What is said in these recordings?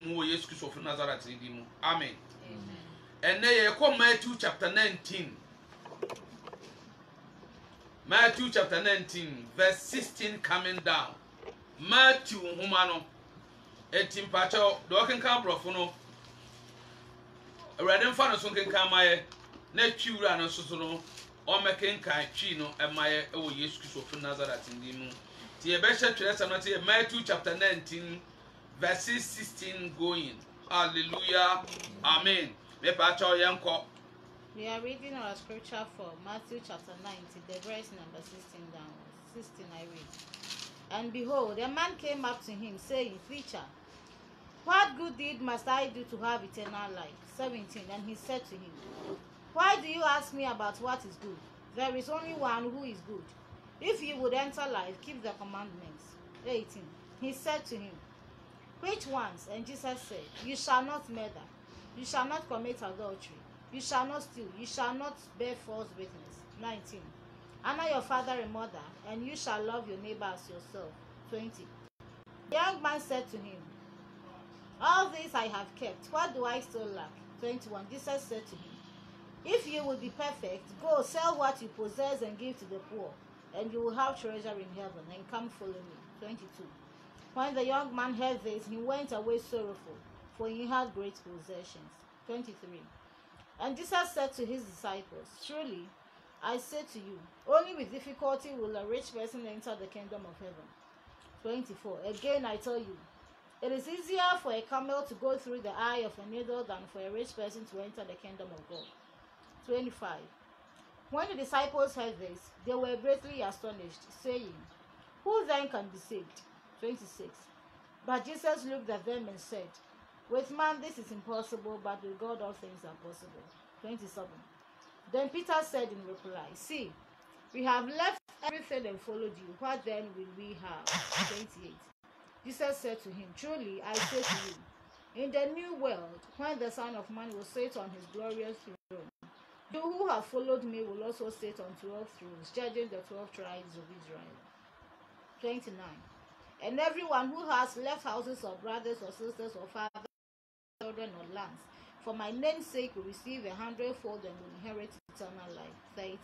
mu Yesu Christ of Nazareth in mu. Amen. And then come Matthew chapter 19. Matthew chapter 19, verse 16 coming down. Matthew humano. Etim pacho do ken kan brofo no. Awurade mfa no so ken kan maye na twiwura no so no o meken kan twi no emaye e wo Yesu Christ of Nazareth in mu. Ti e be hye twere sam na ti Matthew chapter 19 verse 16 going. Hallelujah. Amen. Me pacho yanko. We are reading our scripture for Matthew chapter 19, the verse number 16 downwards. 16 I read. And behold, a man came up to him, saying, Teacher, what good deed must I do to have eternal life? 17. And he said to him, Why do you ask me about what is good? There is only one who is good. If you would enter life, keep the commandments. 18. He said to him, Which ones? And Jesus said, You shall not murder. You shall not commit adultery. You shall not steal. You shall not bear false witness. 19. Honor your father and mother, and you shall love your neighbor as yourself. 20. The young man said to him, All this I have kept. What do I still lack? 21. Jesus said to him, If you will be perfect, go sell what you possess and give to the poor, and you will have treasure in heaven, and come follow me. 22. When the young man heard this, he went away sorrowful, for he had great possessions. 23. And Jesus said to his disciples, Truly, I say to you, only with difficulty will a rich person enter the kingdom of heaven. 24. Again I tell you, it is easier for a camel to go through the eye of a needle than for a rich person to enter the kingdom of God. 25. When the disciples heard this, they were greatly astonished, saying, Who then can be saved? 26. But Jesus looked at them and said, With man this is impossible, but with God all things are possible. 27. Then Peter said in reply, See, we have left everything and followed you. What then will we have? 28. Jesus said to him, Truly I say to you, in the new world, when the Son of Man will sit on his glorious throne, you who have followed me will also sit on 12 thrones, judging the 12 tribes of Israel. 29. And everyone who has left houses or brothers or sisters or fathers, children or lands, for my name's sake will receive 100-fold and will inherit eternal life. 30.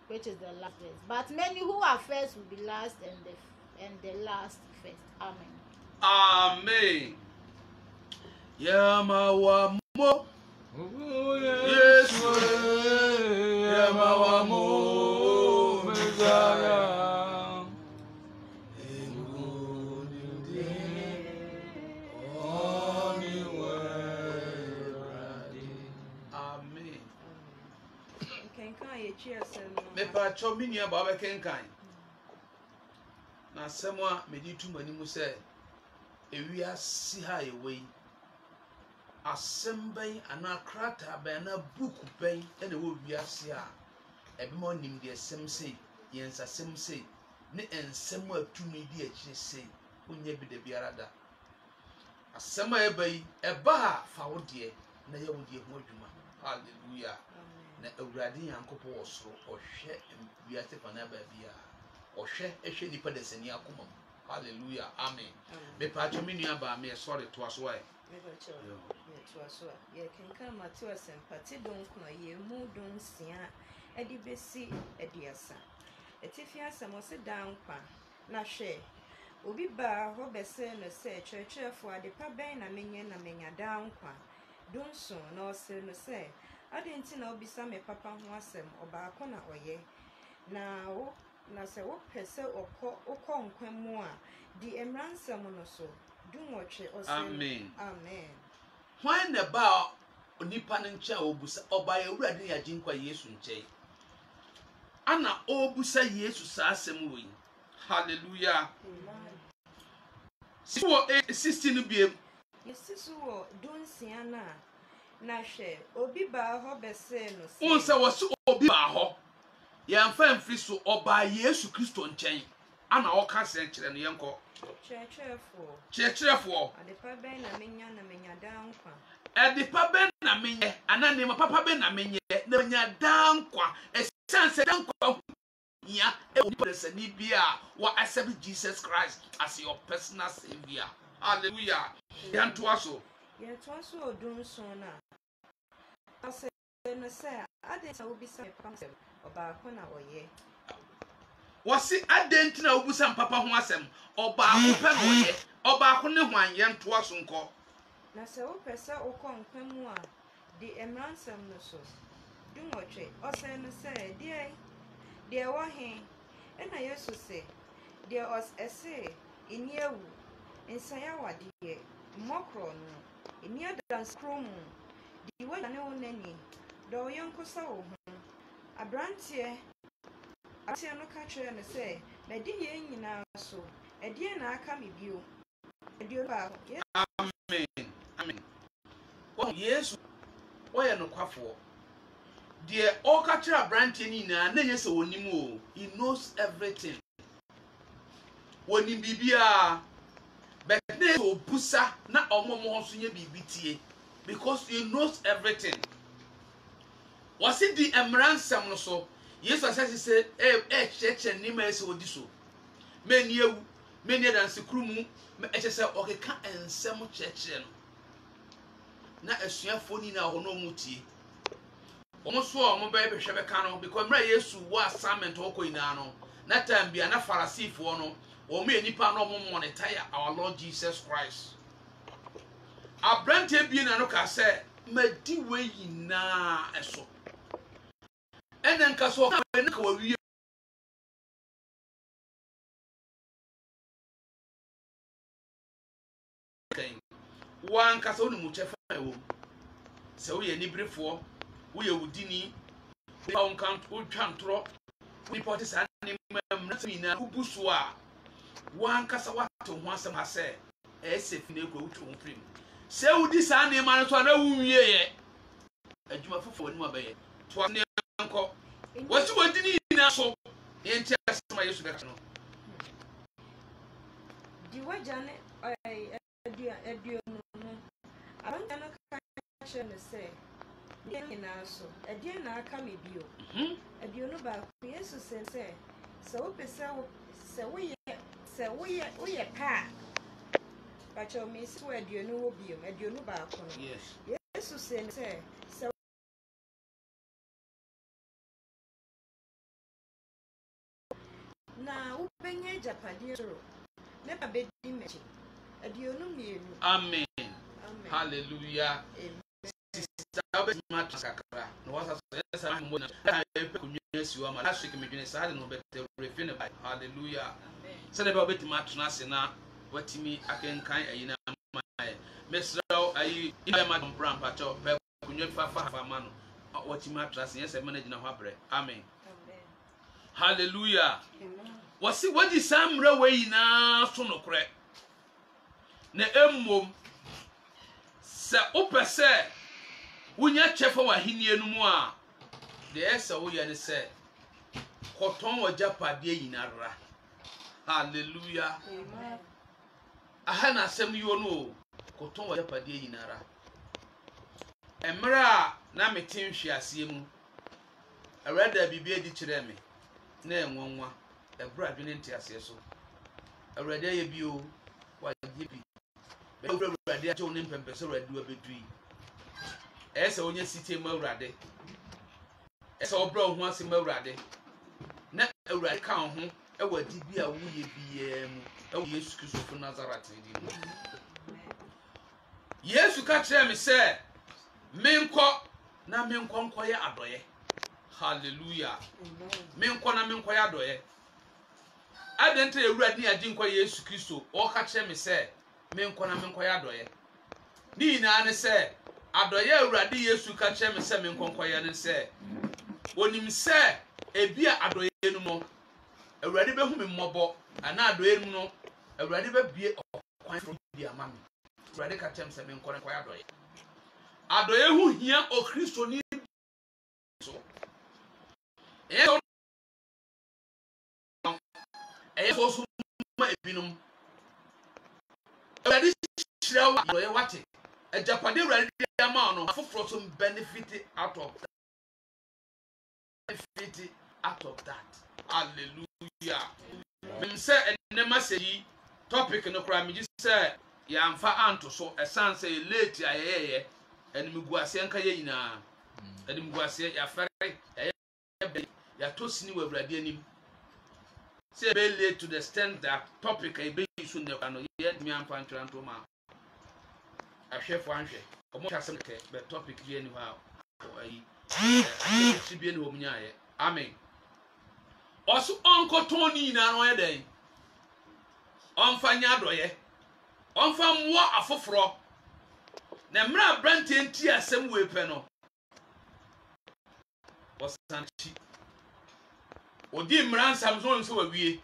Which is the last verse. But many who are first will be last, and the last first. Amen. Amen. Yamawamo. Yes, Yamawamo. Messiah. Me pa cho mi nua ba be kenkan na semwa me di tu mani mu se ewia si ha ewe asembay ana krata be na buku ben ene wo wia si a ebe mo nim de sem se yensa sem se ne ensem atumi di akire se onye bi de biara da asema ebai eba ha fa wo de na ye wo de ho adwuma. Hallelujah. Na awurade yankopo osoro ohwe wiase fa na ba bia ohwe ehwe nipa de sani akoma. Hallelujah. Amen. Me pa cho me nua ba me sorry to aso ai me ba cho me to aso ye kenkan Matthew asempati don kuna ye mu don sia edi besi ediasa etifia samose dan kwa na hwe obi ba ho bese no se churchfo adepa ben na menya dan kwa don so na ose no se adenti na obisa me papa ho asem obaako na oye na se wo pese okọ nkwan mu a di emransam no so dumotwe ose. Amen. Amen. When the ba onipa nche obusa oba ewurade ya jinkwa Yesu nche ana obusa Yesu sa asem wo. Hallelujah. Si wo 16 biem yesisu wo donsia na hwe obi ba ho bese no se unse wo se obi ba ho yemfa mfiri so oba Yesu Kristo nchen ana wo ka se nkire no yenko chechefo adepa ben na menya dan kwa adepa ben na menye anane ma papa ben na menye na menya dan kwa esanse dan kwa ya e wo person bia wa accept Jesus Christ as your personal savior. Hallelujah. Yantuaso. Yɛtoa odun so na. Ase no sɛ ade sa obi sa pam sɛ ɔbaako na ɔyɛ. Wasi adenti na obusa papa ho asɛm. Ɔbaako pɛ na ɔyɛ. Ɔbaako ne hwan yantuaso nkɔ. Na sɛ wopɛ sɛ wokɔ nkwa mu a di mmaransɛm no so. Dumotwe ɔsɛ no sɛ deɛ wɔ he ɛna Yesu sɛ deɛ ɛsɛ ini ewu nsaya wadeɛ mmɔkorɔ no ini adanskro mu di wagya ne wo nani dɔ wo yɔnko sɛ wo ho abranteɛ no ka kyerɛ no sɛ madi yɛn nyinaa so ɛdeɛ na aka me bio ɛdeɛ baako. Amen. Well, yes, why are no quaffo? Dear all catcher branching na yes or nimo, he knows everything. When in Bibia, but no busa, not almost in your BBTA, because he knows everything. Was it the Emran so? Yes, as I said, church and Nimes or diso. Many than Sikrumu, HSL, okay, can't and some church. Na asuafo ni na hono mutie omo so omo ba be hwebe ka no because mra Yesu wa assignment okọ ina no na time bia na Pharisee no omo enipa no omo monitor our Lord Jesus Christ abrante bia na no ka se madi we yina eso enen nka so ka na ka wawie wan ka so no mu chefa ewo se wo ye nibrefo wo ye wudini wo kan wo twantro wo report sa ne mam na mina kubuso a wan ka sa wato ho asem ha se se fine ko wutwo ho prim se wudi sa ne ma no so na wo wie ye adwuma fofo ni mabaye to ne nko wo si wudini na so ye ntia asema Yesu beka no di wajane edu abanta no ka kyerɛ no sɛ deɛ nyinaa so ɛdeɛ na aka me bio aduonu baako Yesu sɛ sɛ woyɛ pa a bakyɛ me si wɔ aduonu wɔ bio aduonu baako no Yesu sɛ na wobɛnya agyapadeɛ soro ne ba bɛdi m'akyi aduonu mmienu. Amen. Hallelujah. Sister Albert Matrasakara. No was a certain one. I peculiars you are my last week. Imagine sad no better refine by. Hallelujah. Said about Betty Matrasina. What to me, I can kind of in my Miss Row. I Madam Brown Pacho. Peculiar Fafa man. What you matras, yes, I manage in a habre. Amen. Hallelujah. Was it what is some railway now? So no crack. Ne emmom se opese wonya chefa wa henie no mu a de esa wo ye ne se koton wa japade yinara. Hallelujah. Amen. Aha na asem yo no koton wa japade yinara. Emra na metin hwiase mu awrada bibia di kire me na enwonwa ebra dwene ntiase so awrada ye bio wa jibi Urade acho ne mpempeso urade wa bedui ese onye site ma urade ese obra ho ase ma urade na urade ka ho e wadi bi a wuye biye mu e wo Yesu Kristo fo Nazareth di mu Yesu ka kire me se menkọ na menkọ ya adoye. Hallelujah. Menkọ na menkọ ya adoye adentre urade adi nkọ Yesu Kristo o ka kire me se menkọ na menkọ ya adoye ni na ne se adoye urade Yesu ka kire me se menkọ ya ne se onim se ebia adoye nu mo urade behu me mmobo ana adoye nu no urade be bie okwan from di amami urade ka kire me se menkọ na ya adoye adoye hu hia o Kristo ni so so so ma ebinum urade shiraw adoye wate ejapade urade ama no afoforo so benefit out of that. Hallelujah. Mem say enema say topic no kra me say yamfa anto so esan say late ayeye enimguase nka ye nyina enimguase ya fere ya tosini we awurade anim say be late to the extent that topic e be isu ne kwano ye ntimi amfa ntranto ma ahwefo anhwe omo twasem ke be topic bi ani ha ayi si bi ani ho munyaye amen osu onkotoni na no ye den onfa nya doye onfa mwo afoforo na mra brante nti asem we pe no osanchi odi mra samson so wawie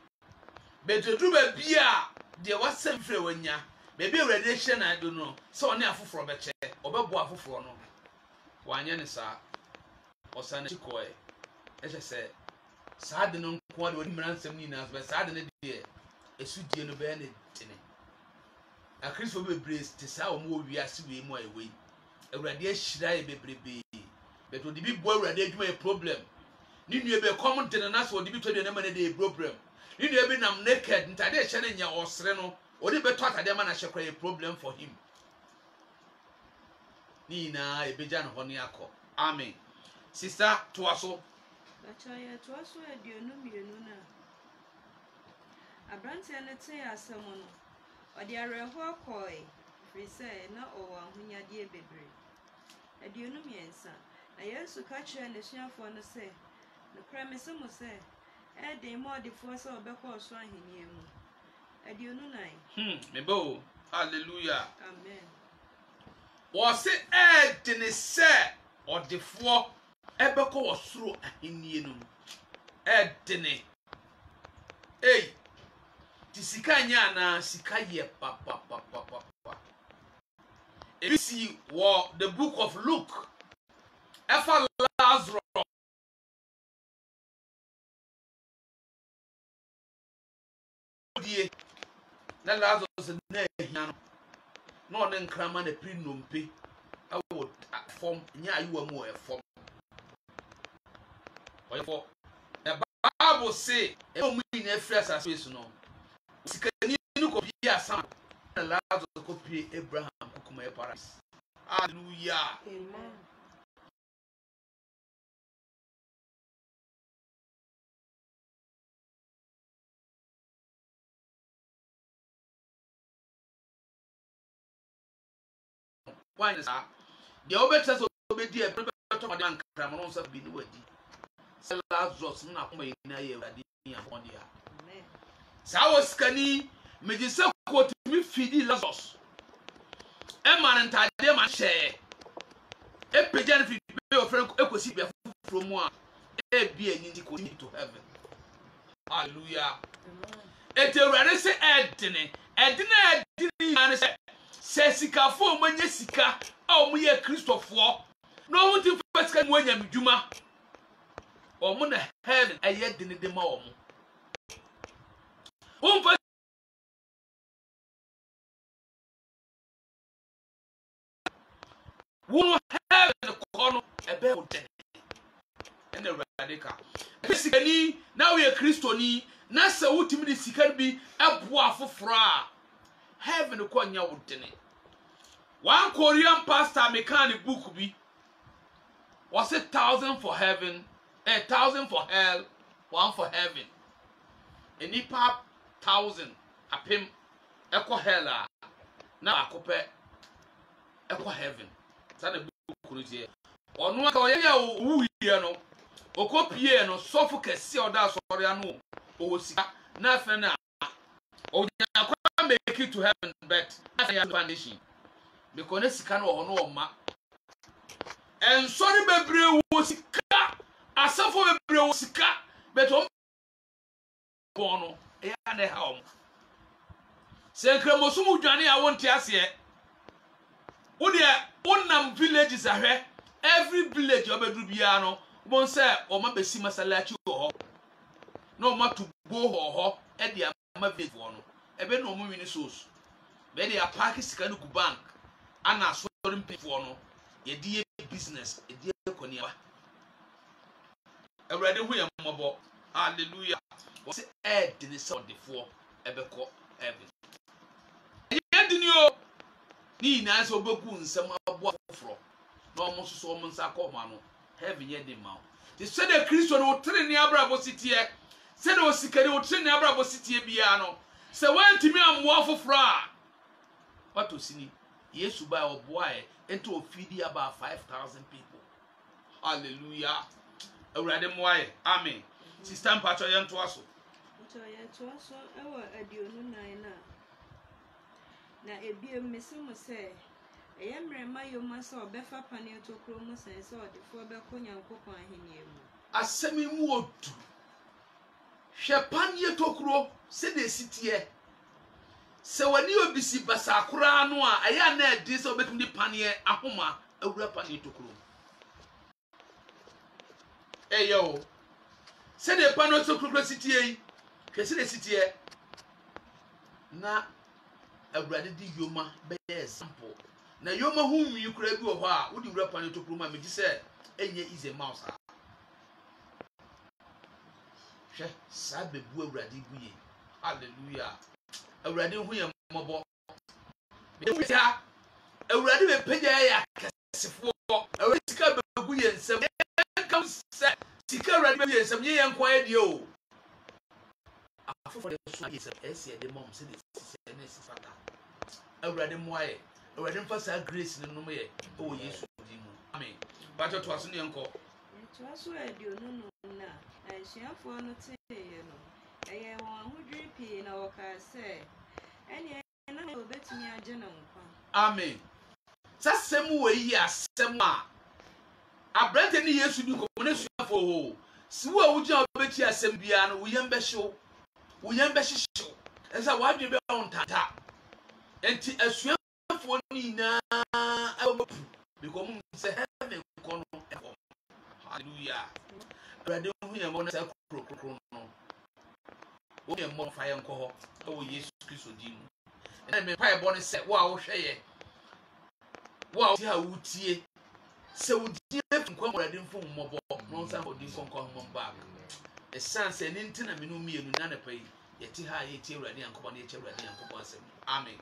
bededu ba bia de wasem frɛ wanya bebe awurade hye na do no so one afoforo be che obebo afoforo no wanya ne sa osanchi koe ehye se saade no nko de odi mra nsam ni na so saade ne de esudie no be ne tene a Kristo bebree te saa o mo wiase we mu ayewe awurade ahyira ye bebrebe beto de bi bo awurade adwuma ye problem ni nue be come tene na so de bi to de na ma ne de problem ni nue be nam naked ntade ehye ne nya osre no o de beto atade ma na hye kra ye problem for him ni na ebeja no ho ne akọ amen sister to aso Bachaya to aso aduonu mienu na abrante ne te asem no odi areho akoi free say na o ahunyade bebre aduonu miensa na Yesu ka kire ne suafo no say no kra mesemo say e de mo de fo say obekọ so ahenie mu aduonu nine mebo hallelujah amen wo se e de ne say odefo ebekọ osoro ahenie no e de ne ei ti sika nya na sika ye pa if you see what the book of Luke efa Lazarus die na Lazarus na ehia no ne nkrama na pri nompe awo form nya ayiwa mu e form oyefo the Bible say e o mu ni afrasa space no sikani no ko bia sam na Lazarus ko pie Abraham kokuma e paradise hallelujah amen why is that the obeta so obedi e prebeto ma man kram no so bi ni wadi se Lazarus na kuma ina ye wadi ya fondi ya amen sa wo sikani megise ko timi fidi Lazarus e man ntade ma hye e pejan fi be ofren ekosi bia fufuro mu a e bi ani ndi ko to heaven hallelujah amen etewrade se edene ya se se sikafo manye sika a o mu ye Kristofo no wo ti fasika mu anya medwuma o mu na heaven aye dene de ma o mu wo fa wo heaven ko no ebe o dene ene radika sika ni na wo ye Kristoni na se wutimi de sika bi abo afoforo a heaven ko nya wo dene one Korean pastor mechanic book bi was 1,000 for heaven, 1,000 for hell, 1 for heaven. Any pap 1,000 apim echo hell na akope echo heaven. Sana book no tie. Onu ka oye ya wu hie no. Okopie no sofu kese oda sori anu o sika na afa na onya kwa make it to heaven but na ya foundation. Because sika no ho no ma en sorry bebre wo sika asafo bebre wo sika beto bono e ya na ha om se kremosumu dwane a wonte ase wo de wonam villages ahwe every village obedru bia no bon se o ma besi masalachi ho no ma to go ho e de ama village no ebe no mo wini source be de apaki sika no ku bank ana sorry mpifo no ye die business e die konia awurade hu ye mmobo hallelujah wo se ed ni so defo ebeko heaven ye di ni o ni na so obeku nsem abo afro na omo so omo nsa ko ma no heaven ye de ma o ti se de Kristo no tre ni abrabo sitie se de osikari o tre ni abrabo sitie bia no se wantimi ammo afofro a wato sini Yesu ba oboae ento ofidi about 5,000 people. Hallelujah. Awurade moae. Amen. Sister Mpacho yento aso. Mpacho aso ewa aduonu nan na ebiem mesimo se eyemrema yoma se obefa pane to kro mu sen se odefo be konyankopon ahenie mu. Asemi mu odu. Hwe pane to kro se de sitie. Se wani obisi basakura no a aya na edi se obetumi pane ahoma awura pane to kro. Eyo. Se de pane to kro sitie yi. Hwe se de sitie. Na awurade di yoma be example. Na yoma hu nwi kura bi wo ho a wodi wura pane to kro ma meji se enye is a mouse. Hwe sa bebu awurade buye. Hallelujah. Awurade hu ye mobo. Be ya awurade be pagya ya kasefo. Awurade sika begu ye nsem. Kam se sika awurade be ye nsem ye yankwa ade o. Afofo de so ye se ese de mom se de se na sifata. Awurade moaye. Awurade mfa sa grace ne no ye o Yesu di mu. Amen. Ba to aso ne yanko. To aso aduonu no na ahyiafo no te ye no. Eye won ahudri pi na woka se ene na obetumi age na nkwa. Amen. Sasem we yi asem a abrante ni Yesu di komo na suafo ho. Si wo awuja obeti asem bia no wo yem be hyew. Wo yem be hyehyew. Esa wadwe be on tata. Enti asuafo ni na awopu because mum say heaven kono efo. Hallelujah. Brade hu yem mo na sa krokro no. Wo yem mo fa yen ko ho o Yesu Kristo di mu. Na me pa e bo ne se wo a wo hweye wo a ti ha wutie se wo die nkwa Brade mfo mmobo no nsa ho di nkwa ho mbak e sanse ni ntina me no mienu na na pai ye ti ha ye ti Brade yankobon ye ti Brade yankobon asem. Amen.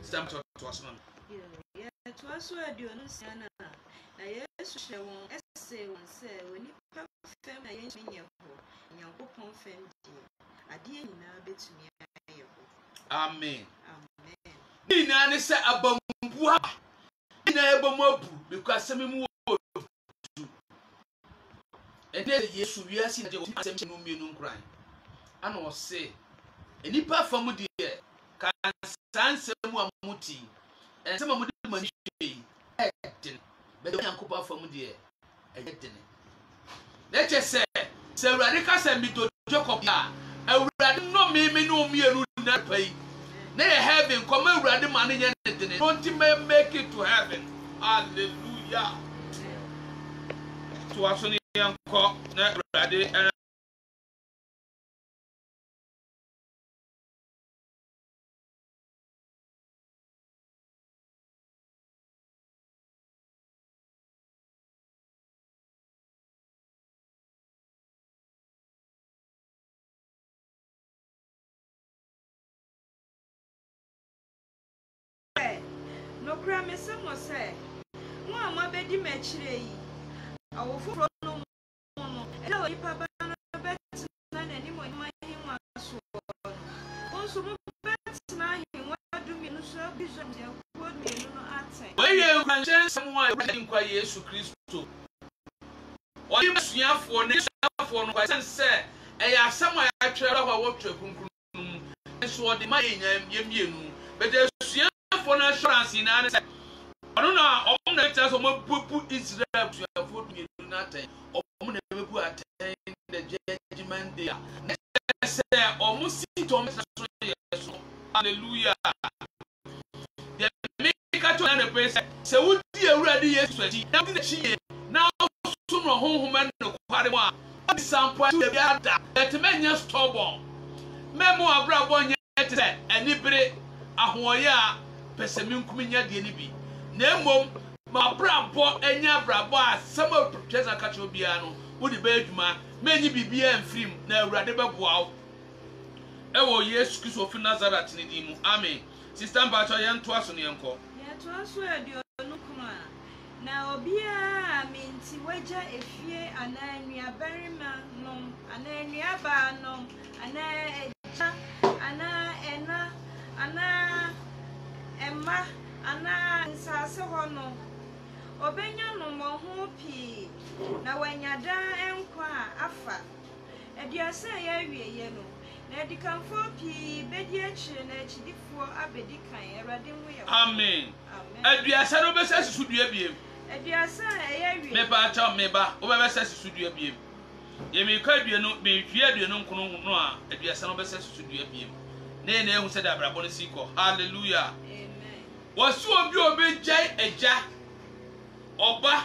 Stam to asman ye to aso aduonu sia na Yesu hye won ese won se woni pa fem na ye nyenye ho yankopon fem di ade nyina betumi aye ho. Amen. Amen. Ni na ne se abambu ha ni na ebomu abu because semi mu odu ede Yesu wiase de asem no mienu nkran ana o se enipa fam de kan sanse mu amuti ense mu de mani hwei edin be de yankopa fam de edin na che se Awurade ka se mi do Jacob ya Awurade no me no mienu na pai na heaven come Awurade ma ne yen edin don't make it to heaven. Hallelujah. To aso ni yanko na Awurade no kra me samo se mo amabedi mechire yi awoforo no no ele oyi papa no bet na nani mo ma hi mo aso onso mo bet na hi mo adumi no so bishop de ko mi no aten we ye kwanchen samwa nkwa Yesu Kristo oyi masuafo ne suafo no kwa sense e ya samwa ya twere ho wo twa kunkun so odi ma ye mienu bede for assurance in an I don't know on the chance of Israel to afford me nothing or never attend the judgment day. Say almost hallelujah. The maker to another place so would be already yesterday. Now soon home and no party one. Some point to the other that men just stubborn. Memo abra one yet and nibble ahoya. Pesemin kuminya de ni bi na emom ma brabo enya brabo a sama protesa ka cho bia no wo de ba adwuma menyi bibia amfrim na Awurade beboa wo e wo Yesu Kristo fi Nazareth ni di mu. Amen. Sister Mpacho yen to aso ne enko. Ya to aso aduonu kuma na obia minti waja efie ananua barima nom ananua ba nom ana eja ana ena ana emma ana nsase hono obenya no mo ho pi na wanyada enkwa afa aduasa ya wieye no na dikanfo pi bedi akire na akidifo abedikan erade mu ye. Amen. Aduasa no be sasusu dua biem. Aduasa ya wieye. Me ba cha me ba wo be sasusu dua biem. Ye me ka dua no me hwie dua no nkono no a aduasa no be sasusu dua biem. Na ehu se da brabo no siko. Hallelujah. Amen. Wasu obi obejai eja oba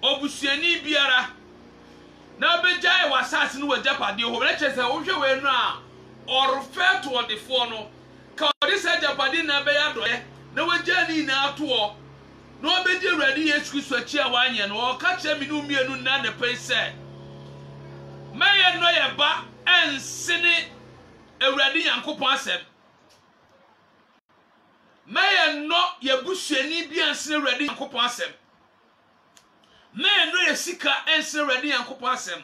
obusuani biara na obejai wasase no wajapade ho na chese wo hwe we no a or refer to the phone no ka odi se japade na be ya doye na wajani na ato na obeje awurade Yesu Kristo achi a wanye no o ka che mi no mienu na ne pe se meye no ye ba ensene awurade Yankopon asem meye no ye busuani bi ensene awurade Yankopon asem meye no ye sika ensene awurade Yankopon asem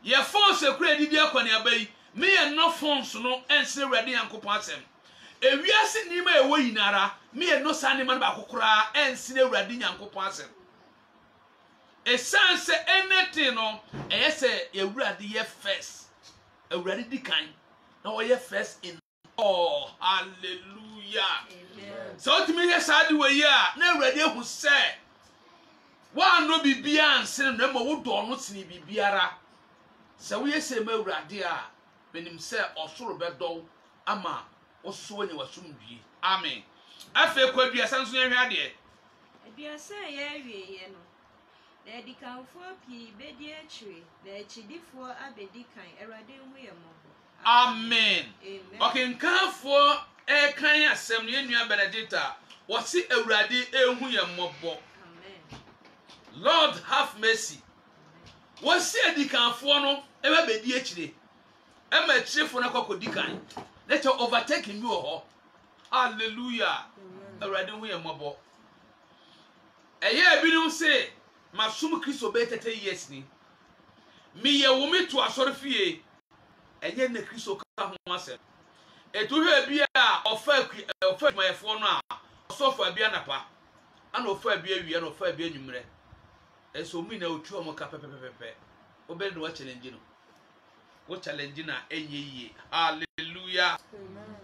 ye phone sekura di bia kwani abai meye no phone so no ensene awurade Yankopon asem ewiase ni ma ewo yinara meye no sane ma ba kokora ensene awurade Yankopon asem esanse anything no eyese awurade ye first awurade dikan na o ye first in all. Hallelujah. Amen. So to me yes ade we ya na awurade hu se wa no bibia anse no ma wo do no tini bibiara se wo yese ma awurade a benim se osoro bedo ama oso ni wasumdie. Amen. Afa kwadua sanso ya hwade Aduasa ya wieye no na dikanfo pi bedi akire na akidifo abedikan erade hu ye mo. Amen. Amen. Okay, nkanfo kan asem no enua Benedicta wasi awurade ehu ye mmobbo. Amen. Lord have mercy. Wasi adikanfo no ebe bedi akire ema akirefo na kwakodikan let you overtake me ho. Hallelujah. Awurade hu ye mmobbo. Eye ebinum say masum Kristo be 30 years ni me ye wo me to asori fie enye na Kristo ka ho asem etu hwe bia ofa mayefo no a osofa bia napa ana ofa bia wie na ofa bia nwumre eso mi na otu omo ka pepepepe obere no challenge no wo challenge na enye yie. Hallelujah. Amen.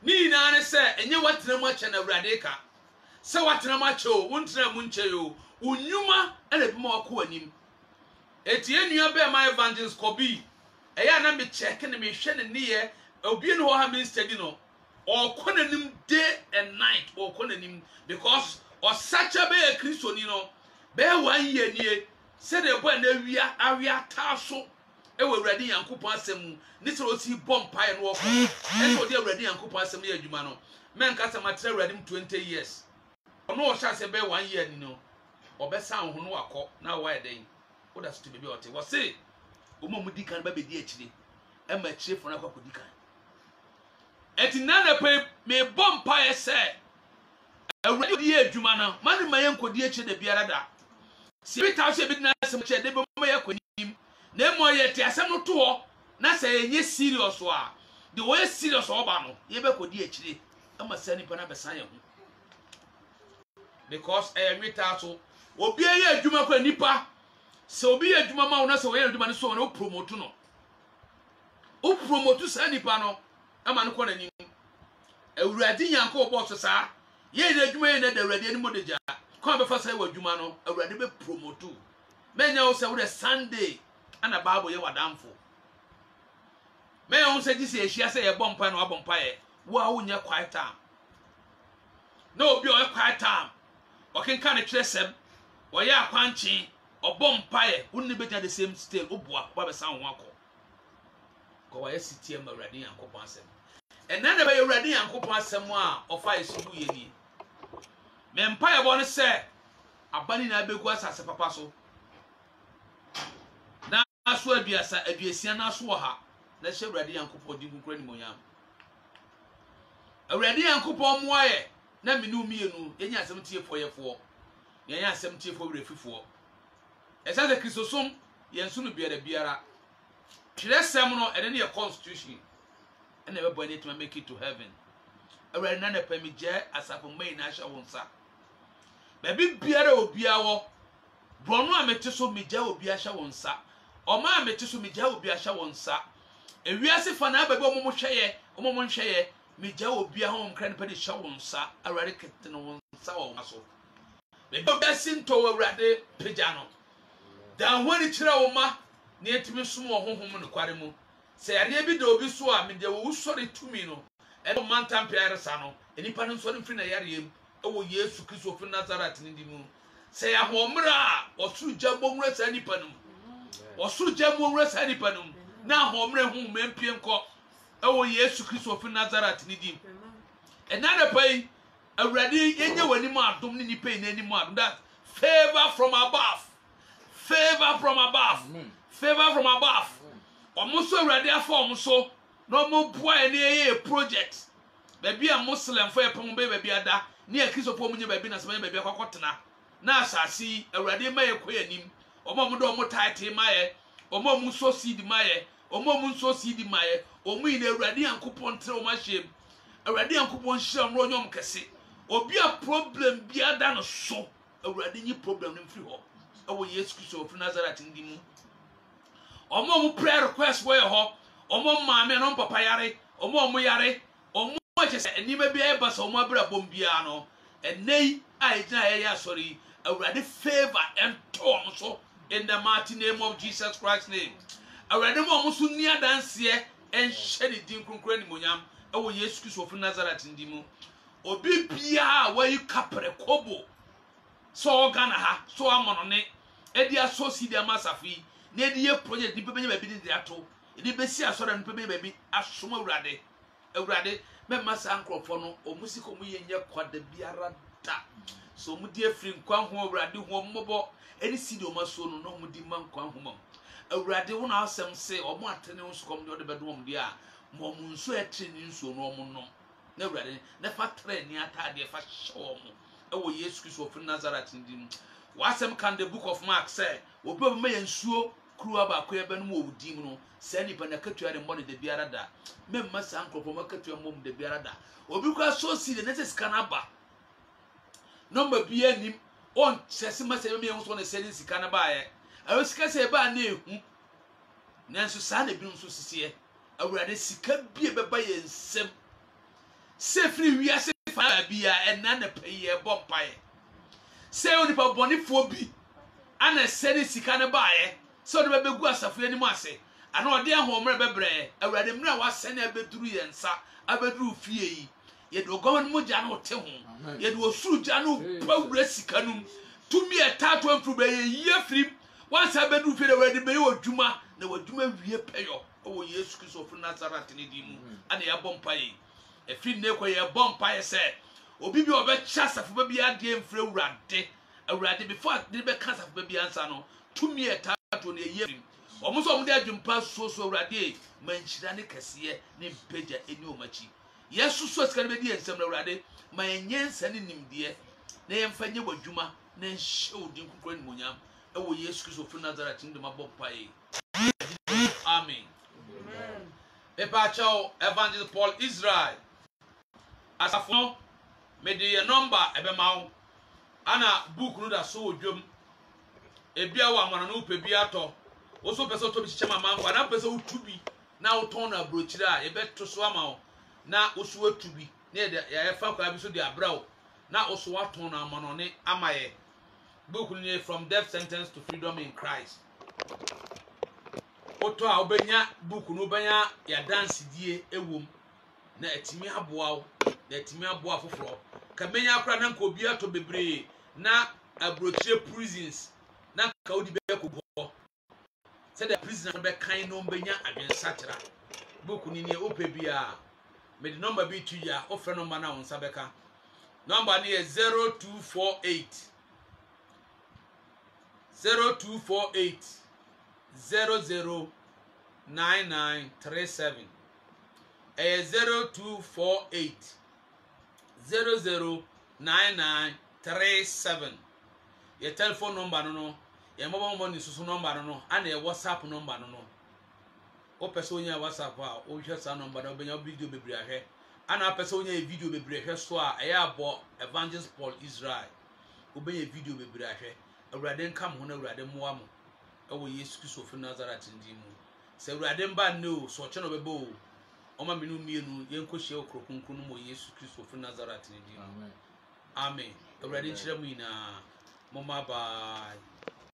Ni na ne se enye watena mu acha na awurade ka se watena mu acha o wontena mu nche yo unyuma ele bima wako anim eti enua be my evangelist Kobi eya na me check na me hwe ne niye obi no ha me study no okonanim day and night okonanim because osacha be a Kristo ni no be 1 year nie se de boy na awia taso e we awurade Yankopon asem ni se osi bompa no woko e so de awurade Yankopon asem ya adwuma no men ka se matre awurade 20 years ono o sha se be 1 year ni no obesa ho no akọ na wa eden wo da stu bebe ote wo se o mo dikan ba bedi akire e ma akire fo na akọ dikan eti na na pe me bompa ese awurade di adwuma na mani ma yenkodi akire da biara da si bita so bi na asem akire de be mo yekonim na mo ye ti asem no to ho na se enye serious a de wo ye serious oba no ye be kodi akire ama sani pa na be san ye ho because wita so obi ye adwuma kwa nipa se obi ye adwuma ma wona se wo ye adwuma ne so na o promote no o promote sa nipa no ama no kwa nanim awurade Nyanko obo so sa ye ye adwuma ye na da awurade ani modeja kwa be fa sa ye adwuma no awurade be promote menya wo se wo de Sunday ana Bible ye wadamfo menya wo se gisi ehia se ye bompa na wabompa ye wo a wo nya quiet time na obi o quiet time okenka ne tresem woye akwanchi obompaye unni beja the same style obua ba be san ho akọ ko woye sitie ma awurade Yankopon asem ena na be awurade Yankopon asem a ofa yesu ye ni me mpaye bo ne se abani na begu asase papa so na aso aduasia na aso ha na hye awurade Yankopon di nkukura ni monyam awurade yankopɔn moaye na menu mienu yenya asɛm tiefo yefo yenya asɛm tiefo werefifo ɛsɛ sɛ kristosom yensu no biara twerɛsɛm no ɛne ne constitution ɛna ɛbɛbɔ ne to make it to heaven awurade na pamigye asafo mai na ahya wonsa baabi biara obia wo brono a mete so migya obi ahya wonsa ɔma a mete so migya obi ahya wonsa ewiase fa na baabi ɔmo nhwɛye migya obi a hom kra ne pɛ de hya wonsa awurade kete no wonsa wɔ so baabi obi asinto awurade pagya no dan honi kyerɛ wo ma ne etimi som wɔ honhom no kware mu sɛ yare bi da obi so a mede wo sɔre tumi no ɛno mantam pɛresa no enipa no sɔre mfiri na yare yam ɛwɔ Yesu Kristo fi Nazaret ne di mu sɛ ya homra a ɔsoro gya bomra sa nipa no ɔsoro gya bomra sa nipa no na homra hu mempie nkɔ ɛwɔ Yesu Kristo fi Nazaret ne di ɛna na pai awurade yenye wani mu adom ne nipa ina ni mu adom that favor from above ɔmo so awurade afa ɔmo so na ɔmo boa ene ye project baabi a Muslim fo yɛpɔn be baabi ada ne a Kristo fo munye baabi na sɛ baabi akɔkɔtena na asasi awurade ma yɛ kɔ yanim ɔmo do ɔmo title ma yɛ ɔmo so seed ma yɛ ɔmo so seed ma yɛ ɔmo ina awurade yankopɔn tre ɔmo ahyem awurade yankopɔn hyira ɔmo onyom kɛse obi a problem bi ada no so awurade nyi problem no mfiri hɔ ɛwɔ Yesu Kristo of Nazareth ndi mu ɔmo prayer request wɔ hɔ ɔmo maame no papa yare ɔmo yare ɔmo kyɛ anima bi ɛba sɛ ɔmo abra bom bia no ɛnei a ɛgyina ɛyɛ asɔre awurade favor and ɔmo so in the mighty name of Jesus Christ's name awurade mo ɔmo so ni adanseɛ ɛnhyɛ ne din kronkron ni monyam ɛwɔ Yesu Kristo of Nazareth ndi mu obi bia a wayi kapre kobo so Ghana ha so amonone edi asosi di amasafi na edi ye project di pebenya ba bi di ato edi besi asora no pebenya ba bi asom awurade memma sa ankrofo no omusiko mu yenye kwada biara da so mu di afri nkwa ho awurade ho mmobɔ eni sidi omaso no no mu di man nkwa ho mam awurade wo na asɛm se omo atene wo sukom de ode bedom de a mo mu nso etreni nso no omo no na awurade na fa tre ni atade fa hyew mo ɛwɔ Yesu Kristo of Nazareth ndim wasɛm kan the book of Mark say obi obi me nsuo kruwa ba ko ebe no mo odi mu no sɛ nipa na katua de mbɔ de biara da memma sa ankrofo ma katua mbɔ de biara da obi kwa so si de netes kanaba number bi anim on sɛse ma sɛ me hu so na sɛ sika na ba ye awo sika sɛ ba na ehu nanso sa na bi nso sisiye awurade sika bi be ba ye nsem sɛ firi wiase fa bia ɛna na pɛyɛ bɔ mpae sɛ onipa bɔnefo bi ana sɛ ne sika ne bae sɛ ɔde bɛgu asafo anim ase ana ɔde ahomre bɛbrɛ awurade mra wasɛ na abɛduru yɛ nsa abɛduru fie yi yɛde ogawan mu gya no te ho yɛde osuru gya no pawura sika num tumi ɛtato amfuru bɛyɛ yie firi wansa abɛduru fie na awurade bɛyɛ odwuma na wadwuma wie pɛyɔ ɛwɔ Yesu Kristo of Nazareth ne di mu ana yɛbɔ mpae efiri ne kɔ yɛbɔ mpae sɛ obi bi obɛkya asafo ba bi ade mfrɛ awurade before de be ka asafo ba bi ansa no tumi etato na yefim omo so omo de adwumpa so awurade manhyira ne kɛseɛ ne mpagya eni omachi yesu so sika ne be di ensɛm na awurade ma yenye nsa ne nimdeɛ na yɛmfa nye wadwuma na nhyɛ odin kokoro ne monyam ɛwɔ Yesu Kristo of Nazareth ndem abɔ mpae amen Pepa Chao Evangelist Paul Israel asafo me de your number ebemawo ana book no da so odwom ebia wa amana no pe bi ato wo so pese to bi chichema manko na pese utubi na uton na brochira a yebeto so ama wo na oso atubi na ya fa kwa bi so de abrawo na oso waton na amana ne amaye book no from death sentence to freedom in Christ oto a obenya book no benya ya dance die ewom na etimi aboa wo na etimi aboa foforo kamenya akra na nka obi ato bebre na abrochire prisons na ka odi be ko said the prisoner be kan no benya adwensatira book ni ne ope bia me the number be to ya ofre number na onsa beka number ni 0248 009937 0248 009937 your telephone number no your mobile money susu number no and your WhatsApp number no o person nya WhatsApp a o hwe sa number na obenya video bebre ahwe ana person nya video bebre ahwe so a eya abo Evangelist Paul Israel obenya video bebre ahwe awurade nkam ho na awurade moa mo ewo Yesu Kristo fi Nazareth ndi mu se awurade mba no so che no bebo o ma menu mienu yenkohye okrokunkun mo Yesu Kristo fi Nazareth ndi mu amen awurade nkyere mu ina mama bye